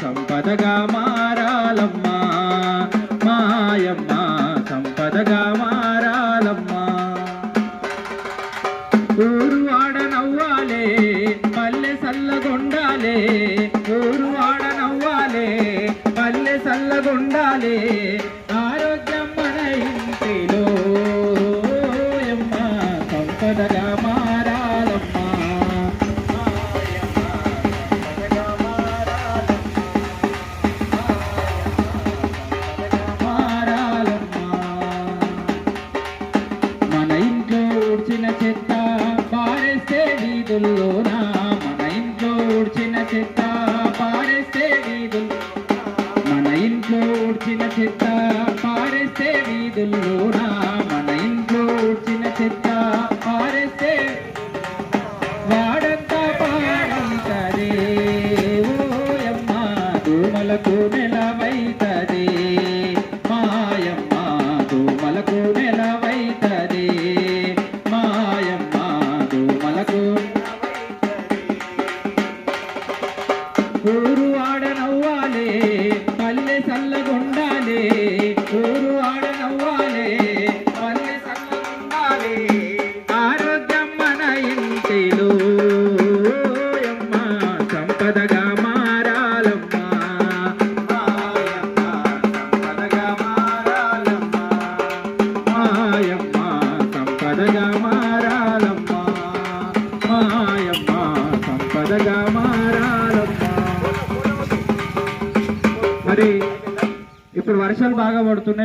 సంపదగా మారాలమ్మా మాయమ్మ సంపదగా మారాలమ్మా ఊరు ఆడనవ్వాలే పల్లె సల్లగొండాలే ఊరు ఆడనవ్వాలే పల్లె సల్లగొండాలే ఆరోగ్యం మన ఇంటిలో యమ్మ సంపదగా మారాలమ్మా మన ఇంట్లో ఊడ్చిన చెత్త పారేస్తే వీధుల్లోనా మన ఇంట్లో ఊడ్చిన చెత్త పారేస్తే వీధుల్లో మన ఇంట్లో ఊడ్చిన చెత్త పారేస్తే వీధుల్లోనా మన ఇంట్లో ఊడ్చిన చెత్త పారేస్తే వాడంతా పాడైతదే ఓయమ్మ దోమలకు నెలవైతదే మాయమ్మ దోమలకు నెలవైతదే మాయమ్మ దోమలకు ఊరు ఆడనవ్వాలే పల్లె సల్లగొండాలే ఊరు ఆడనవ్వాలే పల్లె సల్లగొండాలే ఆరోగ్యం మన ఇంటిలో యమ్మ సంపదగా మారాలమ్మా మాయమ్మ సంపదగా మారాలమ్మా మాయమ్మ సంపదగా మారాలమ్మా మాయమ్మ సంపదగా మారాలమ్మా మరి ఇప్పుడు వర్షాలు బాగా పడుతున్నాయి.